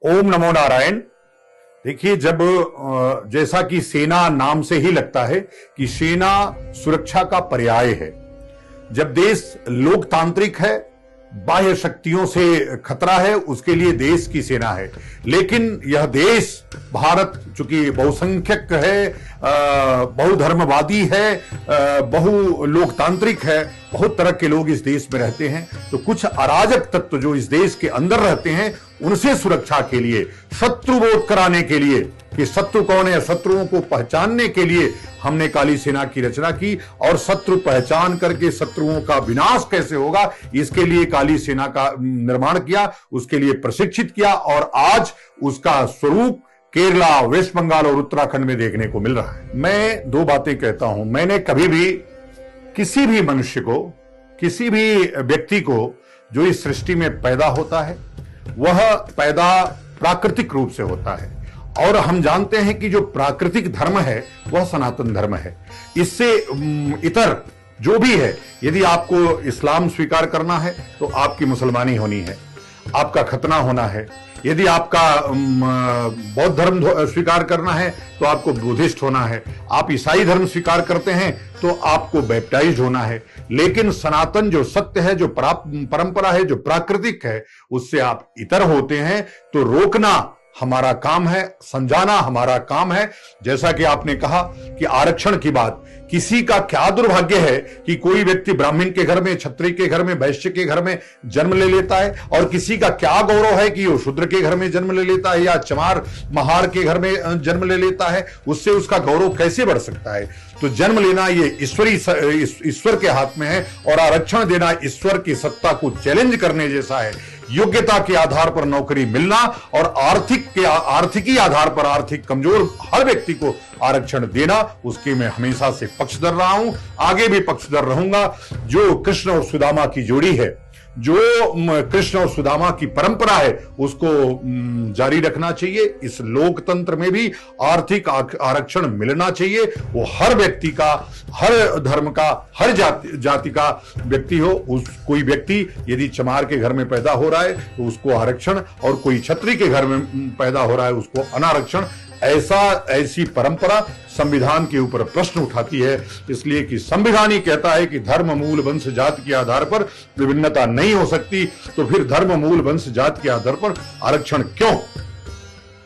ओम नमो नारायण। देखिए, जब जैसा कि सेना नाम से ही लगता है कि सेना सुरक्षा का पर्याय है। जब देश लोकतांत्रिक है, बाह्य शक्तियों से खतरा है, उसके लिए देश की सेना है। लेकिन यह देश भारत चूंकि बहुसंख्यक है, बहुधर्मवादी है, बहु लोकतांत्रिक है, बहुत तरह के लोग इस देश में रहते हैं, तो कुछ अराजक तत्व जो इस देश के अंदर रहते हैं, उनसे सुरक्षा के लिए, शत्रुबोध कराने के लिए कि शत्रु कौन है, शत्रुओं को पहचानने के लिए हमने काली सेना की रचना की और शत्रु पहचान करके शत्रुओं का विनाश कैसे होगा, इसके लिए काली सेना का निर्माण किया, उसके लिए प्रशिक्षित किया और आज उसका स्वरूप केरला, वेस्ट बंगाल और उत्तराखंड में देखने को मिल रहा है। मैं दो बातें कहता हूं। मैंने कभी भी किसी भी मनुष्य को, किसी भी व्यक्ति को जो इस सृष्टि में पैदा होता है, वह पैदा प्राकृतिक रूप से होता है और हम जानते हैं कि जो प्राकृतिक धर्म है वह सनातन धर्म है। इससे इतर जो भी है, यदि आपको इस्लाम स्वीकार करना है तो आपकी मुसलमानी होनी है, आपका खतना होना है। यदि आपका बौद्ध धर्म स्वीकार करना है तो आपको बुद्धिस्ट होना है। आप ईसाई धर्म स्वीकार करते हैं तो आपको बैप्टाइज होना है। लेकिन सनातन जो सत्य है, जो परंपरा है, जो प्राकृतिक है, उससे आप इतर होते हैं। तो रोकना हमारा काम है, समझाना हमारा काम है। जैसा कि आपने कहा कि आरक्षण की बात, किसी का क्या दुर्भाग्य है कि कोई व्यक्ति ब्राह्मण के घर में, क्षत्रिय के घर में, वैश्य के घर में जन्म ले लेता है और किसी का क्या गौरव है कि वो शूद्र के घर में जन्म ले लेता है या चमार महार के घर में जन्म ले लेता है। उससे उसका गौरव कैसे बढ़ सकता है? तो जन्म लेना ये ईश्वर के हाथ में है और आरक्षण देना ईश्वर की सत्ता को चैलेंज करने जैसा है। योग्यता के आधार पर नौकरी मिलना और आर्थिकी आधार पर आर्थिक कमजोर हर व्यक्ति को आरक्षण देना, उसके मैं हमेशा से पक्षधर रहा हूं, आगे भी पक्षधर रहूंगा। जो कृष्ण और सुदामा की जोड़ी है, जो कृष्ण और सुदामा की परंपरा है, उसको जारी रखना चाहिए। इस लोकतंत्र में भी आर्थिक आरक्षण मिलना चाहिए। वो हर व्यक्ति का, हर धर्म का, हर जाति का व्यक्ति हो। कोई व्यक्ति यदि चमार के घर में पैदा हो रहा है तो उसको आरक्षण, और कोई क्षत्रिय के घर में पैदा हो रहा है उसको अनारक्षण। ऐसी परंपरा संविधान के ऊपर प्रश्न उठाती है, इसलिए कि संविधान ही कहता है कि धर्म, मूल, वंश, जाति के आधार पर विभिन्नता नहीं हो सकती। तो फिर धर्म, मूल, वंश, जाति के आधार पर आरक्षण क्यों?